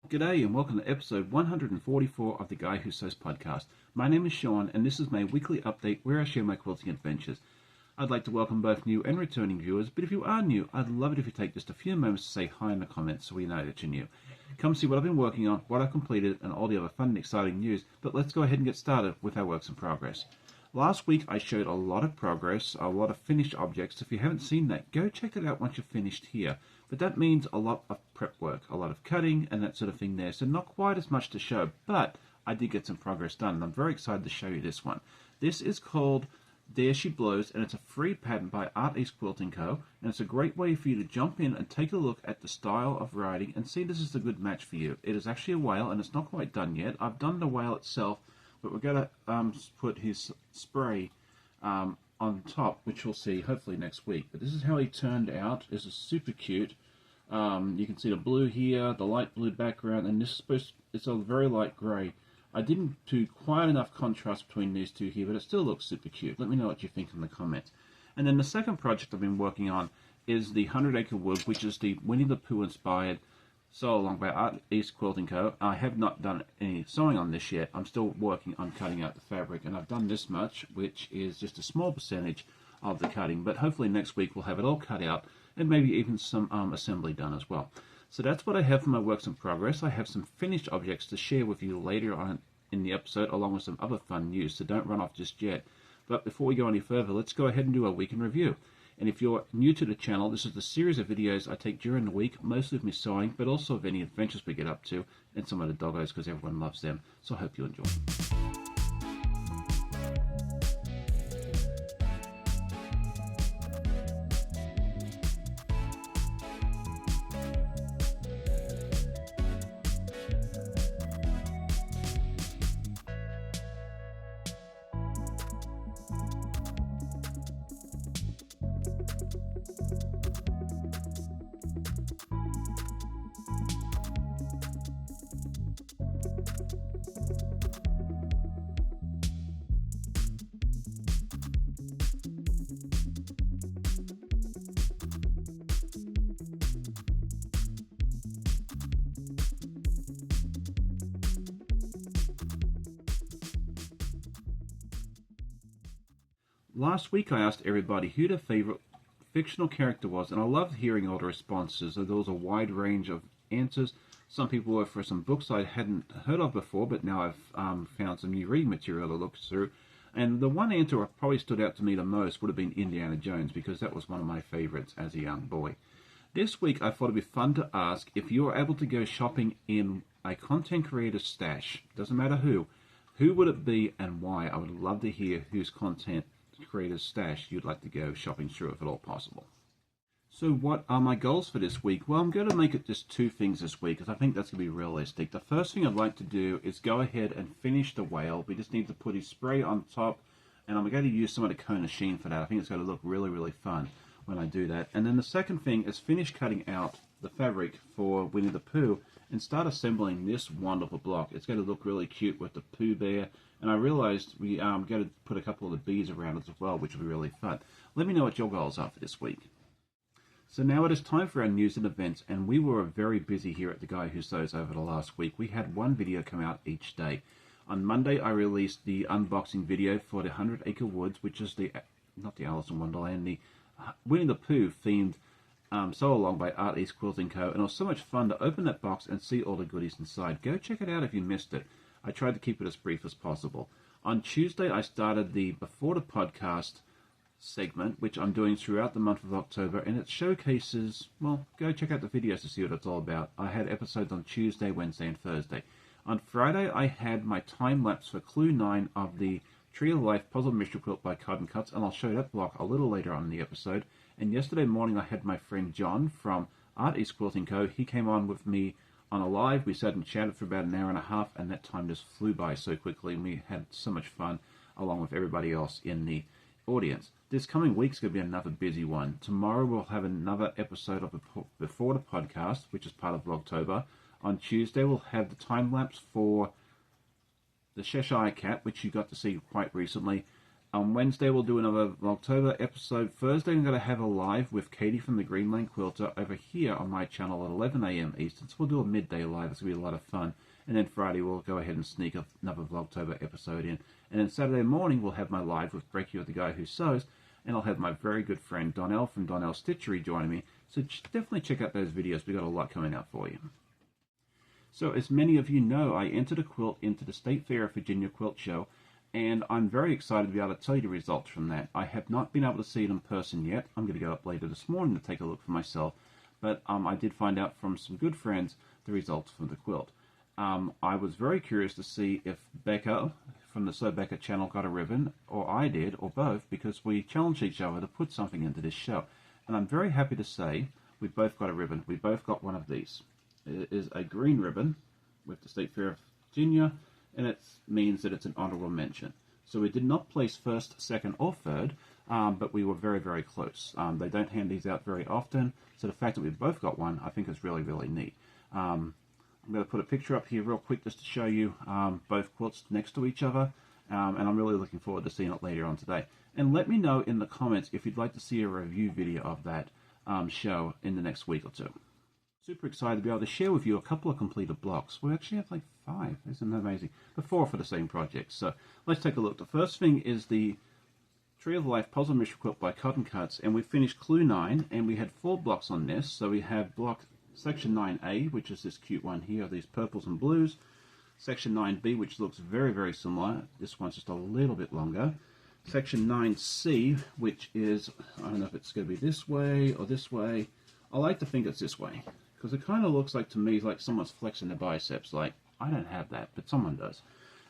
G'day and welcome to episode 144 of the Guy Who Sews podcast. My name is Sean and this is my weekly update where I share my quilting adventures. I'd like to welcome both new and returning viewers, but if you are new, I'd love it if you take just a few moments to say hi in the comments so we know that you're new. Come see what I've been working on, what I've completed, and all the other fun and exciting news, but let's go ahead and get started with our works in progress. Last week I showed a lot of progress, a lot of finished objects. If you haven't seen that, go check it out once you're finished here. But that means a lot of prep work, a lot of cutting and that sort of thing there. So not quite as much to show, but I did get some progress done. And I'm very excited to show you this one. This is called There She Blows, and it's a free pattern by Art Quilting Co. And it's a great way for you to jump in and take a look at the style of writing and see this is a good match for you. It is actually a whale and it's not quite done yet. I've done the whale itself, but we're going to put his spray on top, which we'll see hopefully next week. But this is how he turned out. This is super cute. You can see the blue here, the light blue background, and this is it's a very light grey. I didn't do quite enough contrast between these two here, but it still looks super cute. Let me know what you think in the comments. And then the second project I've been working on is the 100 Acre Wood, which is the Winnie the Pooh inspired Sewalongs by Art Quilting Co. I have not done any sewing on this yet. I'm still working on cutting out the fabric, and I've done this much, which is just a small percentage of the cutting, but hopefully next week we'll have it all cut out and maybe even some assembly done as well. So that's what I have for my works in progress. I have some finished objects to share with you later on in the episode, along with some other fun news, so don't run off just yet. But before we go any further, let's go ahead and do a week in review. And if you're new to the channel, this is the series of videos I take during the week, mostly of me sewing, but also of any adventures we get up to, and some of the doggos because everyone loves them. So I hope you enjoy. Last week I asked everybody who their favourite fictional character was, and I loved hearing all the responses. There was a wide range of answers. Some people were for some books I hadn't heard of before, but now I've found some new reading material to look through. And the one answer that probably stood out to me the most would have been Indiana Jones, because that was one of my favourites as a young boy. This week I thought it'd be fun to ask if you were able to go shopping in a content creator's stash. Doesn't matter who would it be and why? I would love to hear whose content creator's stash you'd like to go shopping through if at all possible. So what are my goals for this week? Well, I'm going to make it just two things this week because I think that's going to be realistic. The first thing I'd like to do is go ahead and finish the whale. We just need to put his spray on top, and I'm going to use some of the Kona sheen for that. I think it's going to look really, really fun when I do that. And then the second thing is finish cutting out the fabric for Winnie the Pooh and start assembling this wonderful block. It's going to look really cute with the Pooh Bear, and I realized we got to put a couple of the bees around it as well, which will be really fun. Let me know what your goals are for this week. So now it is time for our news and events, and we were very busy here at The Guy Who Sews over the last week. We had one video come out each day. On Monday I released the unboxing video for the 100 Acre Woods, which is the, not the Alice in Wonderland, the Winnie the Pooh themed Sewalong by Art Quilting Co. And it was so much fun to open that box and see all the goodies inside. Go check it out if you missed it. I tried to keep it as brief as possible. On Tuesday, I started the Before the Podcast segment, which I'm doing throughout the month of October, and it showcases, well, go check out the videos to see what it's all about. I had episodes on Tuesday, Wednesday, and Thursday. On Friday, I had my time-lapse for Clue 9 of the Tree of Life Puzzle Mystery Quilt by Cotton Cuts, and I'll show that block a little later on in the episode. And yesterday morning, I had my friend John from Art Quilting Co. He came on with me on a live. We sat and chatted for about an hour and a half, and that time just flew by so quickly, and we had so much fun along with everybody else in the audience. This coming week's going to be another busy one. Tomorrow we'll have another episode of Before the Podcast, which is part of Vlogtober. On Tuesday we'll have the time lapse for the Cheshire Cat, which you got to see quite recently. On Wednesday, we'll do another October episode. Thursday, I'm going to have a live with Katie from the Green Lane Quilter over here on my channel at 11 a.m. Eastern. So we'll do a midday live. It's going to be a lot of fun. And then Friday, we'll go ahead and sneak another Vlogtober episode in. And then Saturday morning, we'll have my live with Breaky with the Guy Who Sews. And I'll have my very good friend Donnell from Donnell Stitchery joining me. So definitely check out those videos. We've got a lot coming out for you. So as many of you know, I entered a quilt into the State Fair of Virginia Quilt Show. And I'm very excited to be able to tell you the results from that. I have not been able to see it in person yet. I'm going to go up later this morning to take a look for myself. But I did find out from some good friends the results from the quilt. I was very curious to see if Becca from the Sew Becca channel got a ribbon, or I did, or both, because we challenged each other to put something into this show. And I'm very happy to say we both got a ribbon. We both got one of these. It is a green ribbon with the State Fair of Virginia, and it means that it's an honorable mention. So we did not place first, second, or third, but we were very, very close. They don't hand these out very often, so the fact that we both got one, I think is really, really neat. I'm going to put a picture up here real quick just to show you both quilts next to each other, and I'm really looking forward to seeing it later on today. And let me know in the comments if you'd like to see a review video of that show in the next week or two. Super excited to be able to share with you a couple of completed blocks. We actually have like 5, isn't that amazing? But 4 for the same project. So let's take a look. The first thing is the Tree of Life Puzzle Mystery Quilt by Cotton Cuts, and we finished Clue 9, and we had 4 blocks on this. So we have block Section 9A, which is this cute one here, these purples and blues. Section 9B, which looks very, very similar. This one's just a little bit longer. Section 9C, which is, I don't know if it's going to be this way or this way. I like to think it's this way, because it kind of looks like, to me, like someone's flexing their biceps. Like, I don't have that, but someone does.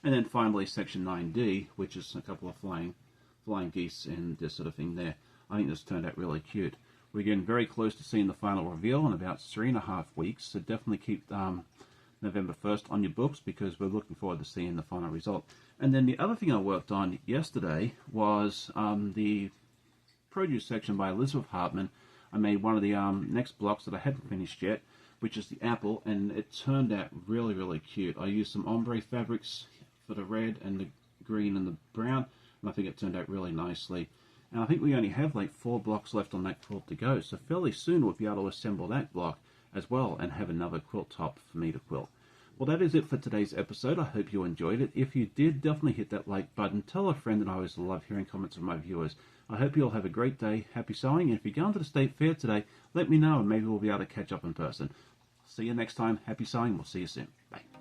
And then finally, Section 9D, which is a couple of flying geese and this sort of thing there. I think this turned out really cute. We're getting very close to seeing the final reveal in about 3.5 weeks, so definitely keep November 1st on your books, because we're looking forward to seeing the final result. And then the other thing I worked on yesterday was the produce section by Elizabeth Hartman. I made one of the next blocks that I hadn't finished yet, which is the apple, and it turned out really, really cute. I used some ombre fabrics for the red and the green and the brown, and I think it turned out really nicely. And I think we only have like 4 blocks left on that quilt to go, so fairly soon we'll be able to assemble that block as well and have another quilt top for me to quilt. Well, that is it for today's episode. I hope you enjoyed it. If you did, definitely hit that like button. Tell a friend, and I always love hearing comments from my viewers. I hope you all have a great day. Happy sewing. And if you're going to the State Fair today, let me know, and maybe we'll be able to catch up in person. See you next time. Happy sewing. We'll see you soon. Bye.